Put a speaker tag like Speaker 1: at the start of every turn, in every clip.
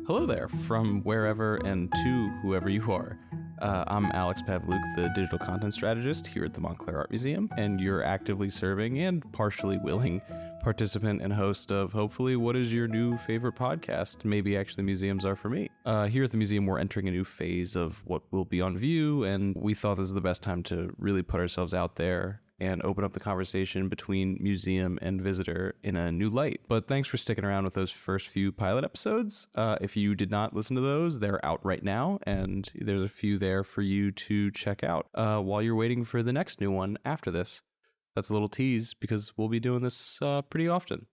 Speaker 1: Hello there, from wherever and to whoever you are. I'm Alex Pavljuk, the digital content strategist here at the Montclair Art Museum, and you're actively serving and partially willing participant and host of hopefully what is your new favorite podcast. Maybe actually museums are for me. Here at the museum, we're entering a new phase of what will be on view, and we thought this is the best time to really put ourselves out there and open up the conversation between museum and visitor in a new light. But thanks for sticking around with those first few pilot episodes. If you did not listen to those, they're out right now, and there's a few there for you to check out while you're waiting for the next new one after this. That's a little tease because we'll be doing this pretty often.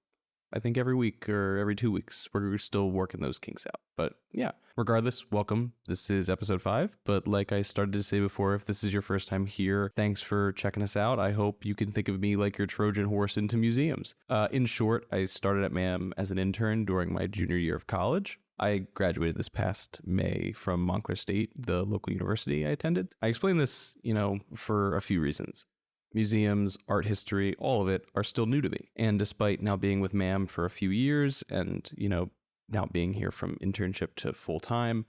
Speaker 1: I think every week or every 2 weeks. We're still working those kinks out. But yeah, regardless, welcome. This is episode 5. But like I started to say before, if this is your first time here, thanks for checking us out. I hope you can think of me like your Trojan horse into museums. In short, I started at MAM as an intern during my junior year of college. I graduated this past May from Montclair State, the local university I attended. I explain this, for a few reasons. Museums, art history, all of it are still new to me. And despite now being with MAM for a few years and, now being here from internship to full time,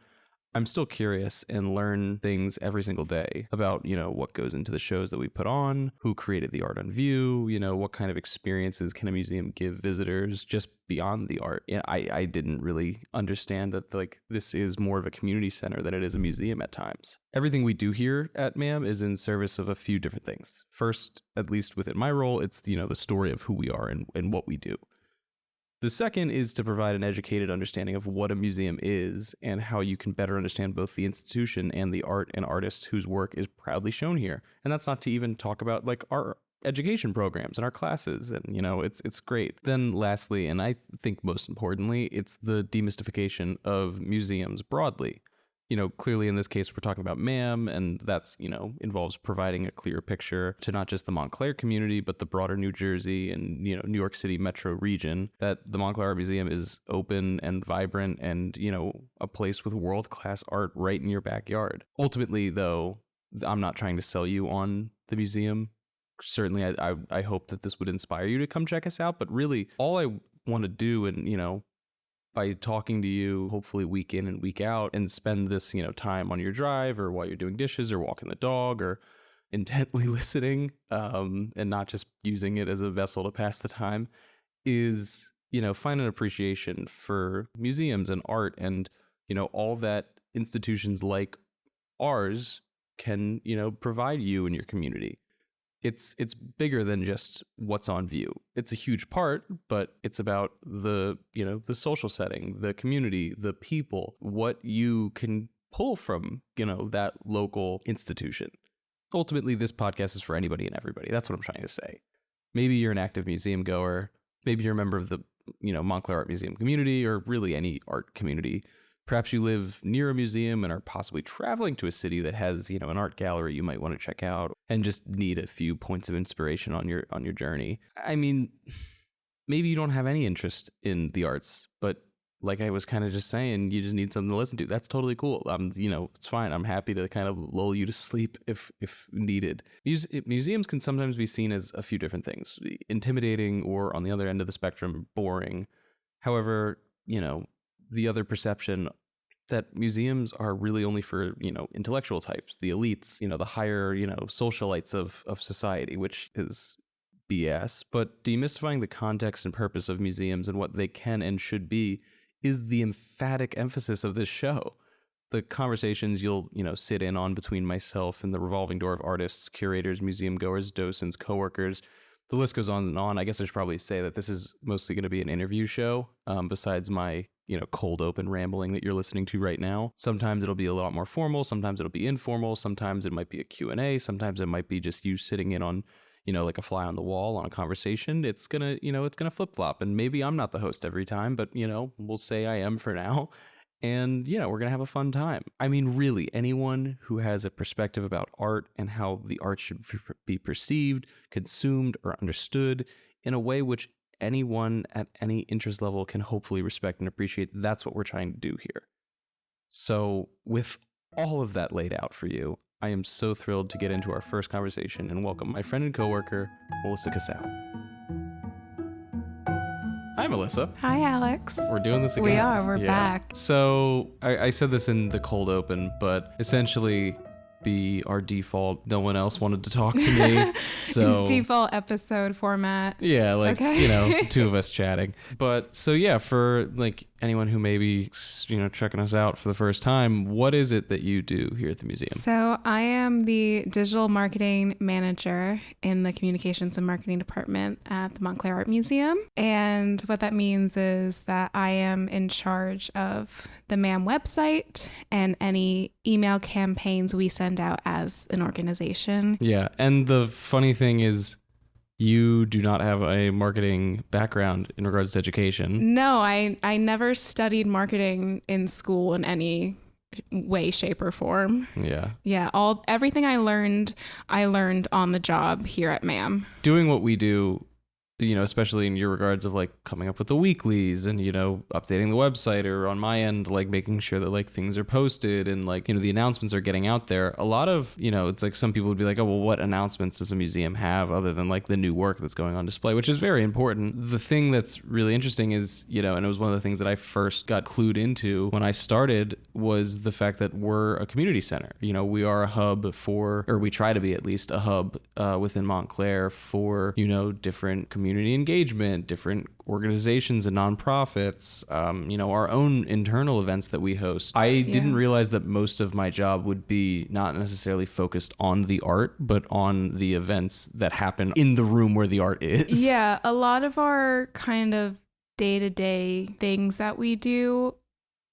Speaker 1: I'm still curious and learn things every single day about, what goes into the shows that we put on, who created the art on view, what kind of experiences can a museum give visitors just beyond the art. I didn't really understand that this is more of a community center than it is a museum at times. Everything we do here at MAM is in service of a few different things. First, at least within my role, it's, the story of who we are and what we do. The second is to provide an educated understanding of what a museum is and how you can better understand both the institution and the art and artists whose work is proudly shown here. And that's not to even talk about our education programs and our classes, and it's great. Then lastly, and I think most importantly, it's the demystification of museums broadly. Clearly in this case, we're talking about MAM, and that's, involves providing a clear picture to not just the Montclair community, but the broader New Jersey and, New York City metro region, that the Montclair Art Museum is open and vibrant and, a place with world-class art right in your backyard. Ultimately, though, I'm not trying to sell you on the museum. Certainly, I hope that this would inspire you to come check us out, but really, all I want to do and, by talking to you, hopefully week in and week out, and spend this, time on your drive or while you're doing dishes or walking the dog or intently listening, and not just using it as a vessel to pass the time, is, find an appreciation for museums and art and, all that institutions like ours can, provide you and your community. It's bigger than just what's on view. It's a huge part, but it's about the social setting, the community, the people, what you can pull from, that local institution. Ultimately, this podcast is for anybody and everybody. That's what I'm trying to say. Maybe you're an active museum goer. Maybe you're a member of the, Montclair Art Museum community, or really any art community. Perhaps you live near a museum and are possibly traveling to a city that has, an art gallery you might want to check out and just need a few points of inspiration on your journey. I mean, maybe you don't have any interest in the arts, but like I was kind of just saying, you just need something to listen to. That's totally cool. It's fine. I'm happy to kind of lull you to sleep if needed. Museums can sometimes be seen as a few different things: intimidating, or on the other end of the spectrum, boring. However, the other perception that museums are really only for, intellectual types, the elites, the higher, socialites of society, which is BS. But demystifying the context and purpose of museums and what they can and should be is the emphatic emphasis of this show. The conversations you'll, sit in on between myself and the revolving door of artists, curators, museum goers, docents, coworkers. The list goes on and on. I guess I should probably say that this is mostly going to be an interview show, besides my, cold open rambling that you're listening to right now. Sometimes it'll be a lot more formal. Sometimes it'll be informal. Sometimes it might be a Q&A. Sometimes it might be just you sitting in on, like a fly on the wall on a conversation. It's going to flip flop. And maybe I'm not the host every time, but, we'll say I am for now. And, we're going to have a fun time. I mean, really, anyone who has a perspective about art and how the art should be perceived, consumed, or understood in a way which anyone at any interest level can hopefully respect and appreciate, that's what we're trying to do here. So with all of that laid out for you, I am so thrilled to get into our first conversation and welcome my friend and coworker, Melissa Casale. Hi, Melissa.
Speaker 2: Hi, Alex.
Speaker 1: We're doing this again.
Speaker 2: We are. We're back.
Speaker 1: So I said this in the cold open, but essentially be our default. No one else wanted to talk to me. So
Speaker 2: default episode format.
Speaker 1: Yeah, like,
Speaker 2: okay.
Speaker 1: the two of us chatting. But so yeah, for like anyone who may be, checking us out for the first time, what is it that you do here at the museum?
Speaker 2: So I am the digital marketing manager in the communications and marketing department at the Montclair Art Museum. And what that means is that I am in charge of the MAM website and any email campaigns we send out as an organization.
Speaker 1: Yeah. And the funny thing is, you do not have a marketing background in regards to education.
Speaker 2: No, I never studied marketing in school in any way, shape, or form.
Speaker 1: Yeah.
Speaker 2: Yeah. Everything I learned on the job here at MAM.
Speaker 1: Doing what we do, especially in your regards of like coming up with the weeklies and, updating the website, or on my end, like making sure that like things are posted and like, the announcements are getting out there. A lot of, it's like some people would be like, oh, well, what announcements does a museum have other than like the new work that's going on display, which is very important. The thing that's really interesting is, and it was one of the things that I first got clued into when I started, was the fact that we're a community center. We are a hub or we try to be at least a hub within Montclair for, different community engagement, different organizations and nonprofits, our own internal events that we host. I didn't realize that most of my job would be not necessarily focused on the art, but on the events that happen in the room where the art is.
Speaker 2: Yeah, a lot of our kind of day-to-day things that we do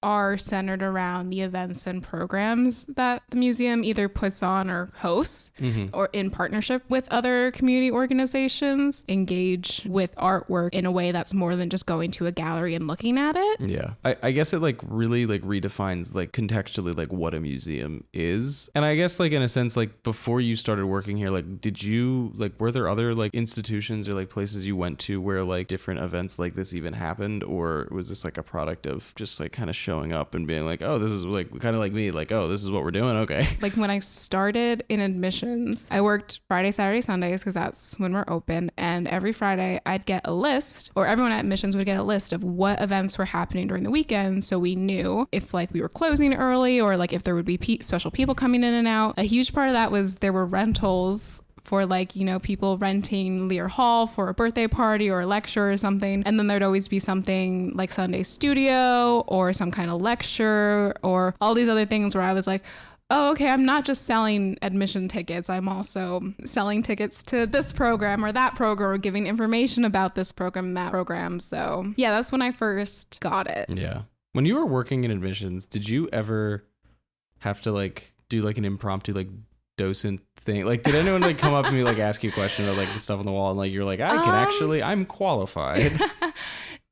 Speaker 2: are centered around the events and programs that the museum either puts on or hosts, or in partnership with other community organizations, engage with artwork in a way that's more than just going to a gallery and looking at it.
Speaker 1: Yeah. I guess it like really like redefines like contextually like what a museum is. And I guess like in a sense, like before you started working here, like were there other like institutions or like places you went to where like different events like this even happened? Or was this like a product of just like kind of showing up and being like, oh, this is like kind of like me, like, oh, this is what we're doing. Okay.
Speaker 2: Like when I started in admissions, I worked Friday, Saturday, Sundays, because that's when we're open. And every Friday I'd get a list, or everyone at admissions would get a list of what events were happening during the weekend. So we knew if like we were closing early, or like if there would be special people coming in and out. A huge part of that was there were rentals for like, people renting Lear Hall for a birthday party or a lecture or something. And then there'd always be something like Sunday Studio or some kind of lecture or all these other things where I was like, oh, okay, I'm not just selling admission tickets. I'm also selling tickets to this program or that program, or giving information about this program and that program. So yeah, that's when I first got it.
Speaker 1: Yeah. When you were working in admissions, did you ever have to like do like an impromptu like docent thing? Like, did anyone like come up to me, like ask you a question about like the stuff on the wall, and like you're like, I'm qualified?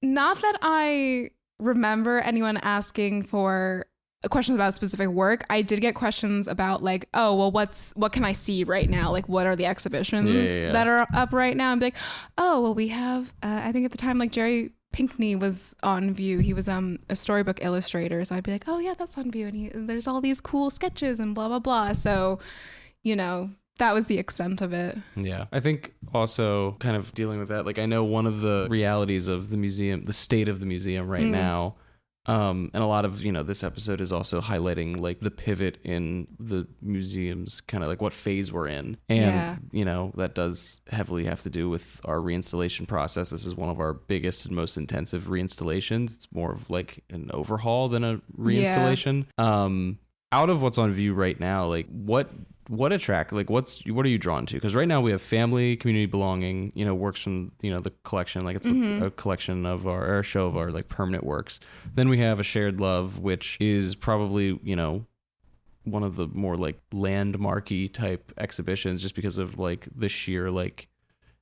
Speaker 2: Not that I remember anyone asking for questions about specific work. I did get questions about like, oh, well, what can I see right now? Like, what are the exhibitions that are up right now? And be like, oh, well, we have, I think at the time, like Jerry Pinkney was on view. He was a storybook illustrator. So I'd be like, oh yeah, that's on view. And there's all these cool sketches and blah, blah, blah. So, that was the extent of it.
Speaker 1: Yeah. I think also kind of dealing with that, like I know one of the realities of the museum, the state of the museum right now, and a lot of, this episode is also highlighting like the pivot in the museum's kind of like what phase we're in. And, that does heavily have to do with our reinstallation process. This is one of our biggest and most intensive reinstallations. It's more of like an overhaul than a reinstallation. Out of what's on view right now, like what attract, like what are you drawn to? Because right now we have family, community belonging, works from, the collection, like it's a collection of our show of our like permanent works. Then we have a shared love, which is probably, one of the more like landmarky type exhibitions, just because of like the sheer like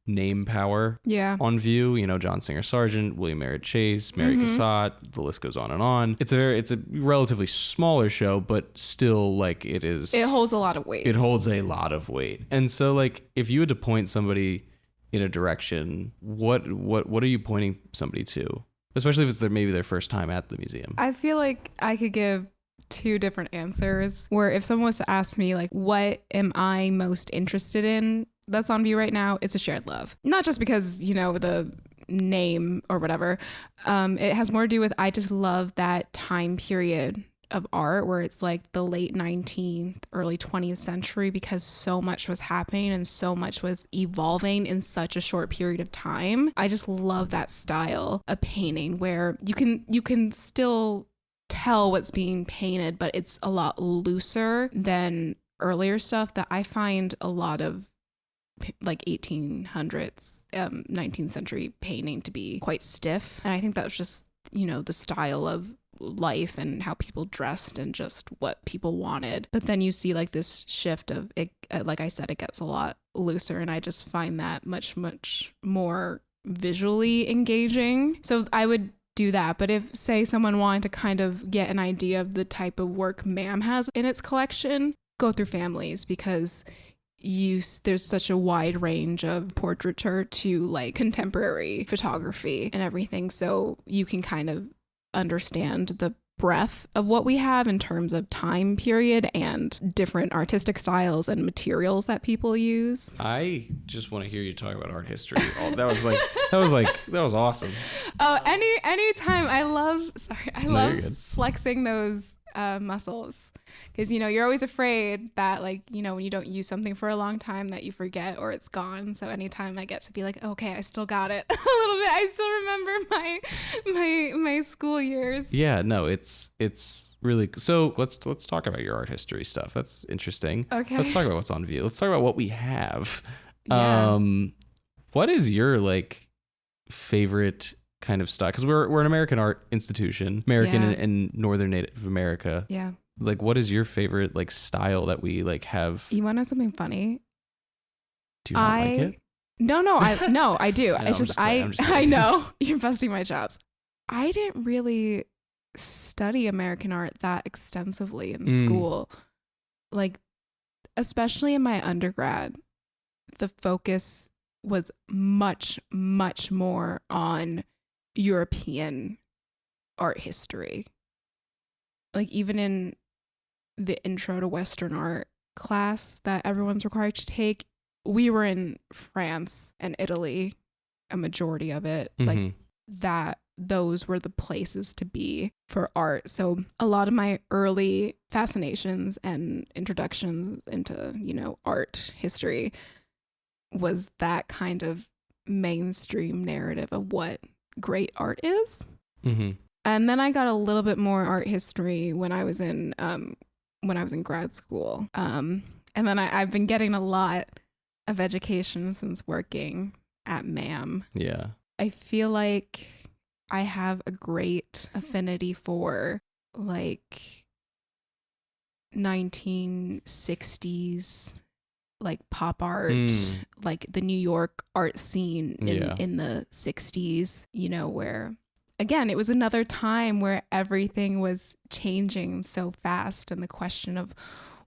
Speaker 1: name power on view. John Singer Sargent, William Merritt Chase, Mary Casale, the list goes on and on. It's a relatively smaller show, but still like it
Speaker 2: holds a lot of weight.
Speaker 1: It holds a lot of weight. And so like if you had to point somebody in a direction, what are you pointing somebody to? Especially if it's maybe their first time at the museum.
Speaker 2: I feel like I could give two different answers, where if someone was to ask me like, what am I most interested in that's on view right now, it's a shared love. Not just because, the name or whatever. It has more to do with, I just love that time period of art where it's like the late 19th, early 20th century, because so much was happening and so much was evolving in such a short period of time. I just love that style of painting where you can still tell what's being painted, but it's a lot looser than earlier stuff that I find a lot of like 1800s, 19th century painting to be quite stiff. And I think that was just, the style of life and how people dressed and just what people wanted. But then you see like this shift of it, like I said, it gets a lot looser, and I just find that much more visually engaging. So I would do that. But if, say, someone wanted to kind of get an idea of the type of work MAM has in its collection, go through families, because there's such a wide range of portraiture to like contemporary photography and everything, so you can kind of understand the breadth of what we have in terms of time period and different artistic styles and materials that people use.
Speaker 1: I just want to hear you talk about art history. That was awesome.
Speaker 2: Oh, anytime. I love flexing those muscles, because you're always afraid that, like, when you don't use something for a long time, that you forget or it's gone. So anytime I get to be like, okay, I still got it a little bit, I still remember my school years.
Speaker 1: Yeah, no, it's really, so let's talk about your art history stuff. That's interesting.
Speaker 2: Okay,
Speaker 1: let's talk about what's on view. Let's talk about what we have.
Speaker 2: Yeah.
Speaker 1: What is your like favorite kind of style? Because we're an American art institution, American and Northern Native America.
Speaker 2: Yeah.
Speaker 1: Like, what is your favorite like style that we like have?
Speaker 2: You want to know something funny?
Speaker 1: Do you not like it?
Speaker 2: No, I do.
Speaker 1: I know,
Speaker 2: It's just I know you're busting my chops. I didn't really study American art that extensively in school. Like, especially in my undergrad, the focus was much more on European art history. Like, even in the intro to Western art class that everyone's required to take, we were in France and Italy, a majority of it. Like, that those were the places to be for art. So a lot of my early fascinations and introductions into, art history was that kind of mainstream narrative of what great art is. And then I got a little bit more art history when I was in grad school. And then I've been getting a lot of education since working at MAM.
Speaker 1: Yeah. I
Speaker 2: feel like I have a great affinity for like 1960s like pop art, like the New York art scene in the 60s, where, again, it was another time where everything was changing so fast, and the question of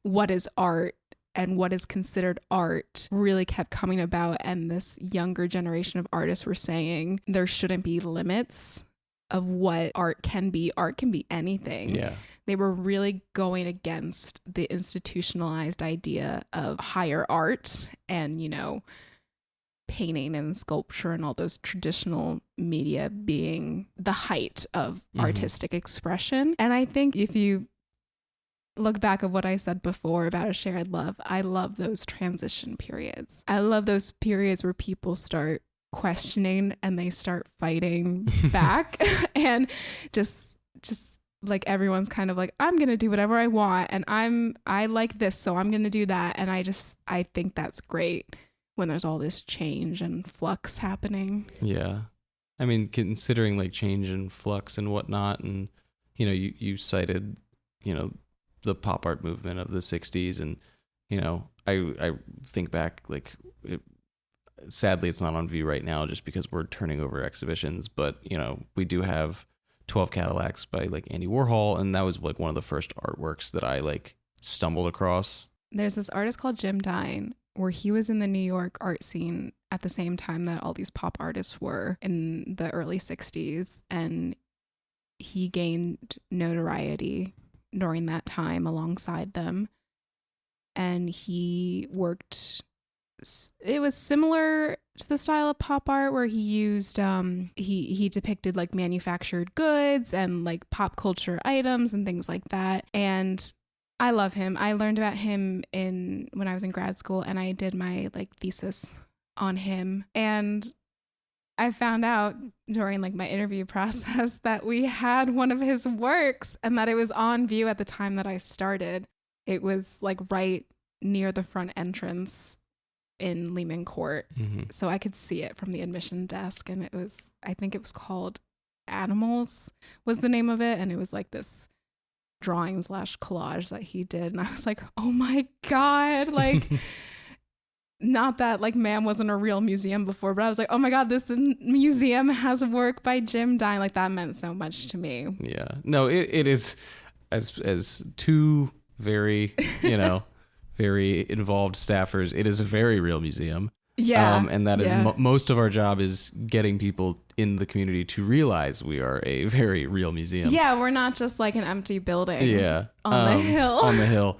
Speaker 2: what is art and what is considered art really kept coming about. And this younger generation of artists were saying there shouldn't be limits of what art can be. Art can be anything.
Speaker 1: Yeah.
Speaker 2: They were really going against the institutionalized idea of higher art and, painting and sculpture and all those traditional media being the height of artistic expression. And I think if you look back at what I said before about a shared love, I love those transition periods. I love those periods where people start questioning and they start fighting back and just like everyone's kind of like, I'm gonna do whatever I want, and I like this, so I'm gonna do that. And I think that's great when there's all this change and flux happening.
Speaker 1: Yeah. I mean, considering like change and flux and whatnot, and you cited the pop art movement of the 60s, and I think back, like, sadly it's not on view right now just because we're turning over exhibitions, but we do have 12 Cadillacs by like Andy Warhol, and that was like one of the first artworks that I like stumbled across. There's
Speaker 2: this artist called Jim Dine, where he was in the New York art scene at the same time that all these pop artists were in the early 60s, and he gained notoriety during that time alongside them. And he worked, it was similar to the style of pop art where he used he depicted like manufactured goods and like pop culture items and things like that. And I love him. I learned about him when I was in grad school, and I did my like thesis on him. And I found out during like my interview process that we had one of his works and that it was on view at the time that I started. It was like right near the front entrance in Lehman Court.
Speaker 1: Mm-hmm.
Speaker 2: So I could see it from the admission desk, and I think it was called Animals was the name of it. And it was like this drawing / collage that he did. And I was like, oh my God, like, not that like MAM wasn't a real museum before, but I was like, oh my God, this museum has work by Jim Dine. Like that meant so much to me.
Speaker 1: Yeah, no, it is as two very, very involved staffers. It is a very real museum.
Speaker 2: Yeah.
Speaker 1: And that is most of our job is getting people in the community to realize we are a very real museum.
Speaker 2: Yeah, we're not just like an empty building.
Speaker 1: Yeah.
Speaker 2: On the hill.
Speaker 1: On the hill.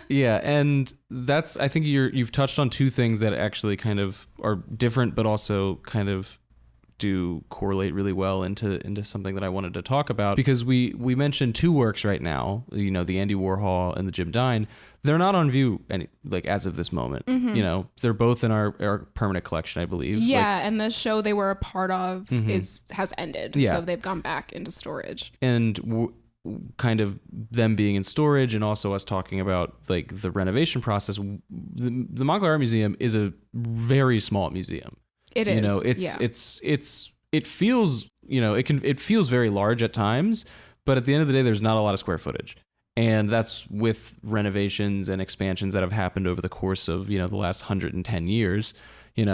Speaker 1: Yeah, and that's, I think you've touched on two things that actually kind of are different, but also kind of do correlate really well into something that I wanted to talk about, because we mentioned two works right now, the Andy Warhol and the Jim Dine. They're not on view as of this moment.
Speaker 2: Mm-hmm.
Speaker 1: They're both in our permanent collection, I believe.
Speaker 2: Yeah, and the show they were a part of has ended.
Speaker 1: Yeah.
Speaker 2: So they've gone back into storage.
Speaker 1: And kind of them being in storage, and also us talking about like the renovation process. The Montclair Art Museum is a very small museum.
Speaker 2: It is.
Speaker 1: It feels, it feels very large at times, but at the end of the day, there's not a lot of square footage. And that's with renovations and expansions that have happened over the course of, the last 110 years. In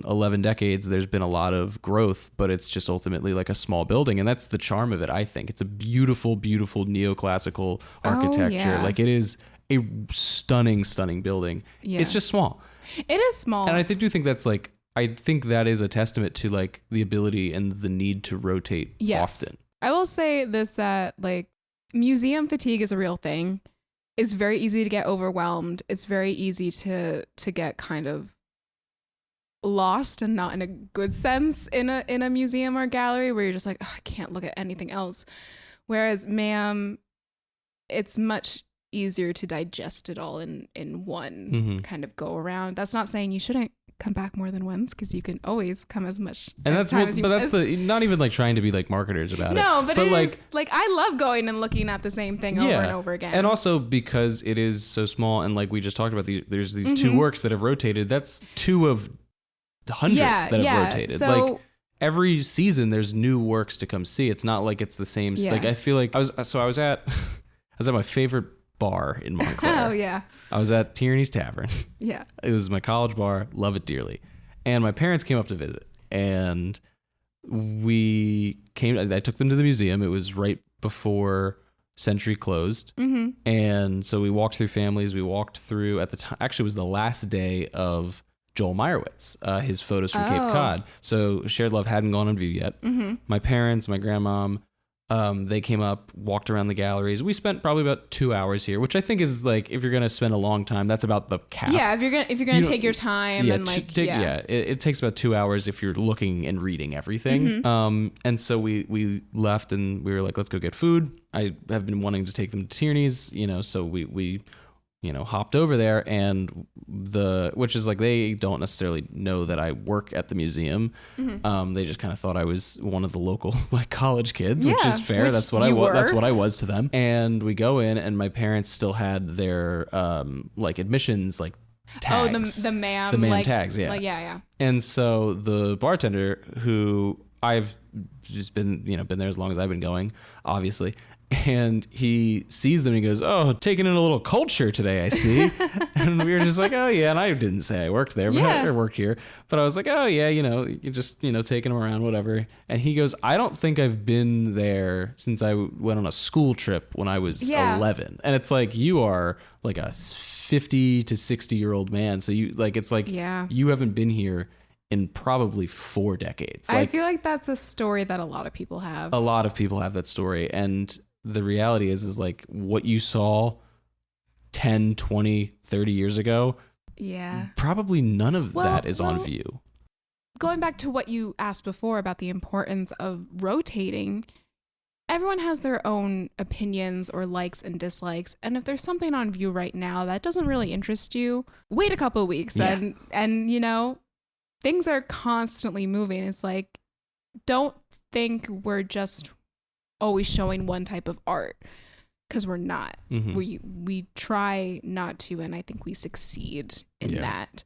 Speaker 1: 11 decades, there's been a lot of growth, but it's just ultimately like a small building. And that's the charm of it, I think. It's a beautiful, beautiful neoclassical architecture.
Speaker 2: Yeah.
Speaker 1: Like it is a stunning, stunning building. Yeah. It's just small.
Speaker 2: It is small.
Speaker 1: And I do think that's like, I think that is a testament to like the ability and the need to rotate often.
Speaker 2: I will say this, that like museum fatigue is a real thing. It's very easy to get overwhelmed. It's very easy to get kind of lost, and not in a good sense, in a museum or gallery where you're just like, I can't look at anything else. Whereas MAM, it's much easier to digest it all in one kind of go around. That's not saying you shouldn't come back more than once, because you can always come as much as time as you want.
Speaker 1: Not even like trying to be like marketers about it.
Speaker 2: No, but it is, like I love going and looking at the same thing over and over again.
Speaker 1: And also because it is so small, and like we just talked about, there's these two works that have rotated. That's two of hundreds that have rotated.
Speaker 2: So,
Speaker 1: like every season there's new works to come see. It's not like it's the same. Like I feel like I was at my favorite bar in Montclair.
Speaker 2: Oh yeah.
Speaker 1: I was at Tierney's Tavern.
Speaker 2: Yeah.
Speaker 1: It was my college bar. Love it dearly. And my parents came up to visit, and I took them to the museum. It was right before Century closed. Mm-hmm. And so we walked through families. We walked through, at the time, actually it was the last day of Joel Meyerowitz, his photos from Cape Cod. So Shared Love hadn't gone on view yet. Mm-hmm. My parents, my grandmom, they came up, walked around the galleries. We spent probably about 2 hours here, which I think is like, if you're going to spend a long time, that's about the cap.
Speaker 2: Yeah, if you're gonna take your time and
Speaker 1: it takes about 2 hours if you're looking and reading everything. Mm-hmm. And so we left, and we were like, let's go get food. I have been wanting to take them to Tierney's, so we hopped over there, and which is like, they don't necessarily know that I work at the museum. Mm-hmm. They just kind of thought I was one of the local like college kids, which is fair. That's what I was. That's what I was to them. And we go in, and my parents still had their like admissions like tags.
Speaker 2: Oh, the MAM
Speaker 1: tags. Yeah.
Speaker 2: Yeah.
Speaker 1: And so the bartender, who I've just been there as long as I've been going, obviously. And he sees them and he goes, "Oh, taking in a little culture today, I see." And we were just like, "Oh yeah." And I didn't say I worked there, but I worked here. But I was like, "Oh yeah, you're just taking them around, whatever." And he goes, "I don't think I've been there since I went on a school trip when I was 11." And it's like, you are like a 50 to 60-year-old man, so you like, it's like, you haven't been here in probably 4 decades.
Speaker 2: I feel like that's a story that a lot of people have.
Speaker 1: A lot of people have that story, and the reality is like, what you saw 10, 20, 30 years ago, probably none of that is on view.
Speaker 2: going back to what you asked before about the importance of rotating, everyone has their own opinions or likes and dislikes. And if there's something on view right now that doesn't really interest you, wait a couple of weeks. And you know, things are constantly moving. It's like, don't think we're just always showing one type of art, because we're not. We try not to, and I think we succeed in that.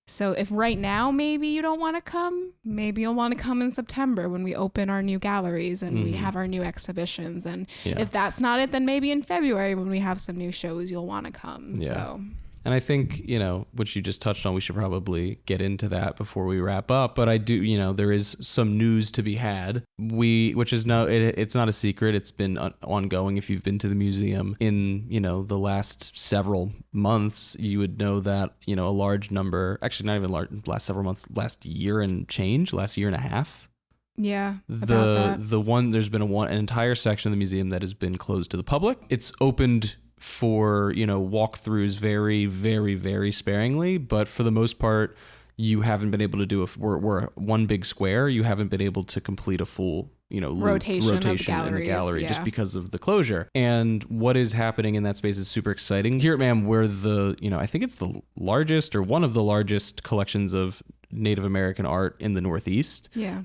Speaker 2: So if right now maybe you don't want to come, maybe you'll want to come in September when we open our new galleries and we have our new exhibitions. And if that's not it, then maybe in February when we have some new shows, you'll want to come. So.
Speaker 1: And I think, you know, what you just touched on, we should probably get into that before we wrap up. But I do, you know, there is some news to be had. It's not a secret. It's been ongoing. If you've been to the museum in, you know, the last several months, you would know that, you know, a large number, actually not even last several months, last year and a half.
Speaker 2: Yeah.
Speaker 1: There's been an entire section of the museum that has been closed to the public. It's opened for, you know, walkthroughs very, very, very sparingly, but for the most part, you haven't been able to do we're one big square. You haven't been able to complete a full, you know, rotation in the gallery just because of the closure. And what is happening in that space is super exciting. Here at MAM, we're I think it's the largest or one of the largest collections of Native American art in the Northeast.
Speaker 2: Yeah.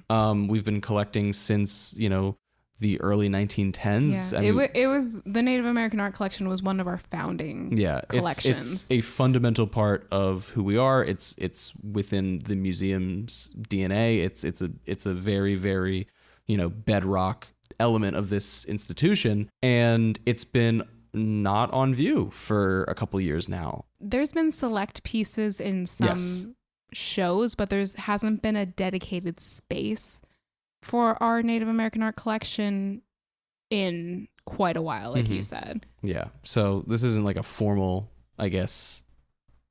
Speaker 1: We've been collecting since, you know, the early 1910s.
Speaker 2: Yeah, it was the Native American art collection was one of our founding collections.
Speaker 1: It's a fundamental part of who we are. It's within the museum's DNA. It's a very, very, you know, bedrock element of this institution, and it's been not on view for a couple years now.
Speaker 2: There's been select pieces in some shows, but hasn't been a dedicated space for our Native American art collection in quite a while, like you said.
Speaker 1: Yeah. So this isn't like a formal, I guess,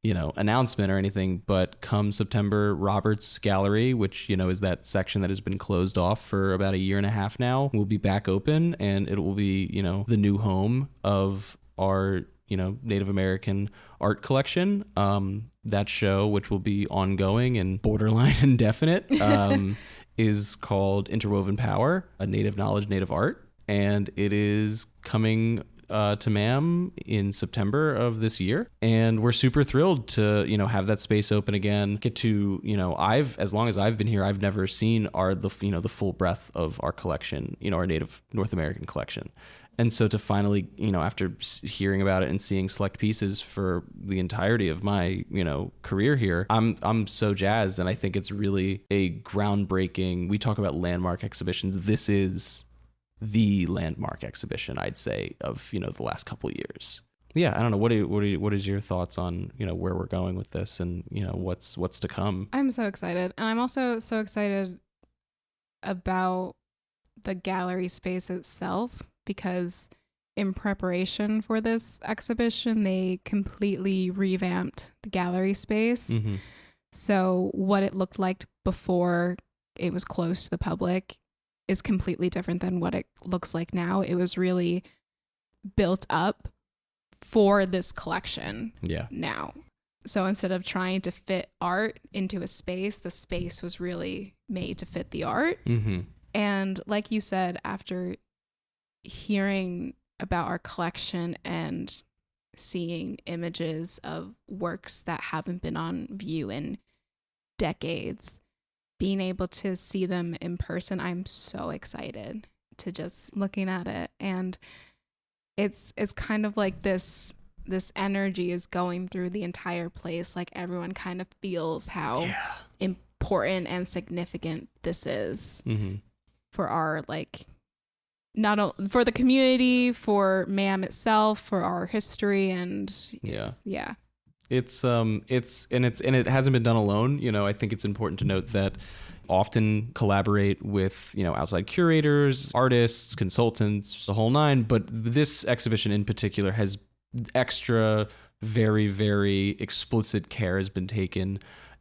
Speaker 1: you know, announcement or anything, but come September, Roberts Gallery, which, you know, is that section that has been closed off for about a year and a half now, will be back open, and it will be, you know, the new home of our, you know, Native American art collection. That show, which will be ongoing and borderline indefinite, is called Interwoven Power, a Native Knowledge, Native Art. And it is coming to MAM in September of this year. And we're super thrilled to, you know, have that space open again. Get to, you know, as long as I've been here, I've never seen the full breadth of our collection, you know, our Native North American collection. And so to finally, you know, after hearing about it and seeing select pieces for the entirety of my, you know, career here, I'm so jazzed. And I think it's really a groundbreaking, we talk about landmark exhibitions. This is the landmark exhibition, I'd say, of, you know, the last couple of years. Yeah, I don't know. What is your thoughts on, you know, where we're going with this and, you know, what's to come?
Speaker 2: I'm so excited. And I'm also so excited about the gallery space itself, because in preparation for this exhibition, they completely revamped the gallery space. So what it looked like before it was closed to the public is completely different than what it looks like now. It was really built up for this collection now. So instead of trying to fit art into a space, the space was really made to fit the art. And like you said, after hearing about our collection and seeing images of works that haven't been on view in decades, being able to see them in person, I'm so excited to just looking at it. And it's kind of like this energy is going through the entire place. Like everyone kind of feels how important and significant this is for our, like, not for the community, for MAM itself, for our history, and it hasn't been done alone. You know, I think it's important to note that often collaborate with, you know, outside curators, artists, consultants, the whole nine. But this exhibition in particular has extra, very, very explicit care has been taken.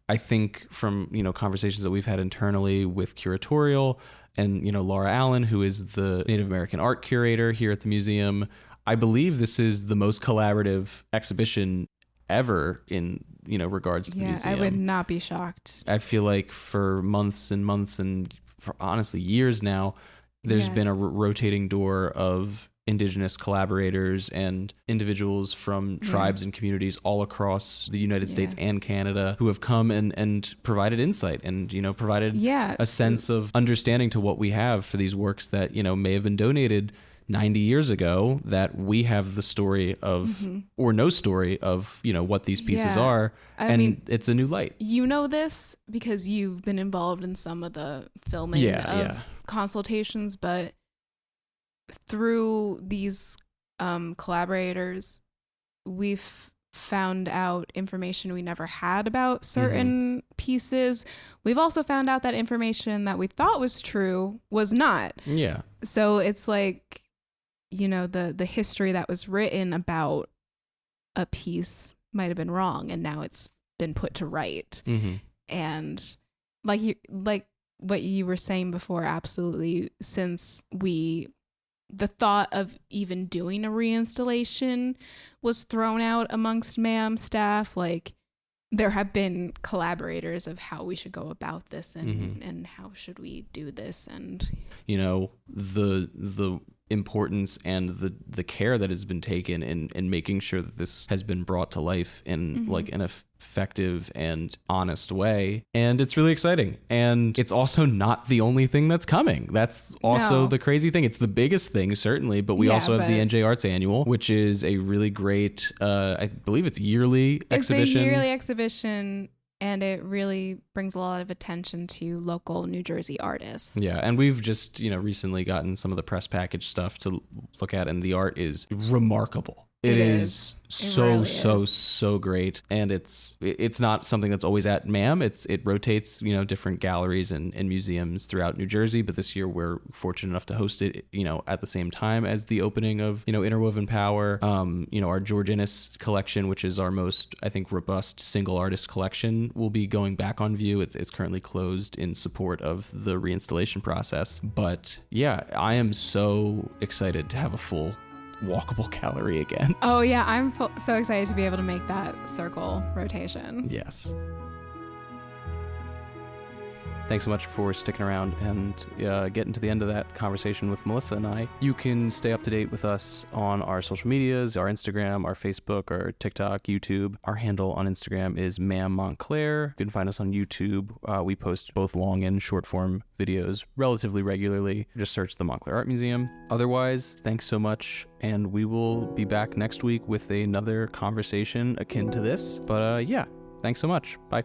Speaker 2: I think from, you know, conversations that we've had internally with curatorial and, you know, Laura Allen, who is the Native American art curator here at the museum, I believe this is the most collaborative exhibition ever in
Speaker 1: regards to the
Speaker 2: Yeah,
Speaker 1: museum.
Speaker 2: I would not be shocked.
Speaker 1: I feel like for months and months and for honestly years now, there's been a rotating door of Indigenous collaborators and individuals from tribes and communities all across the United States and Canada who have come and provided insight and, provided a sense of understanding to what we have for these works that, may have been donated 90 years ago, that we have the story of or no story of, what these pieces are. I mean, it's a new light.
Speaker 2: You know this because you've been involved in some of the filming of consultations, but through these collaborators, we've found out information we never had about certain pieces. We've also found out that information that we thought was true was not.
Speaker 1: Yeah.
Speaker 2: So it's like, the history that was written about a piece might have been wrong, and now it's been put to right. And like what you were saying before, absolutely, since the thought of even doing a reinstallation was thrown out amongst MAM staff. Like, there have been collaborators of how we should go about this and how should we do this, and the importance and the care that has been taken in making sure that this has been brought to life in like an effective and honest way. And it's really exciting. And it's also not the only thing that's coming. That's also the crazy thing. It's the biggest thing, certainly, but we also have the NJ Arts Annual, which is a really great, I believe it's yearly exhibition. It's a yearly exhibition, and it really brings a lot of attention to local New Jersey artists. Yeah,
Speaker 1: and we've just, recently gotten some of the press package stuff to look at, and the art is remarkable. It is so great. And it's not something that's always at MAM. It rotates, different galleries and museums throughout New Jersey. But this year we're fortunate enough to host it, at the same time as the opening of, Interwoven Power. Our George Innes collection, which is our most, I think, robust single artist collection, will be going back on view. It's currently closed in support of the reinstallation process. But yeah, I am so excited to have a full walkable gallery again.
Speaker 2: Oh yeah, I'm so excited to be able to make that circle rotation.
Speaker 1: Yes. Thanks so much for sticking around and getting to the end of that conversation with Melissa and I. You can stay up to date with us on our social medias, our Instagram, our Facebook, our TikTok, YouTube. Our handle on Instagram is Ma'am Montclair. You can find us on YouTube. We post both long and short form videos relatively regularly. Just search the Montclair Art Museum. Otherwise, thanks so much, and we will be back next week with another conversation akin to this. But thanks so much. Bye.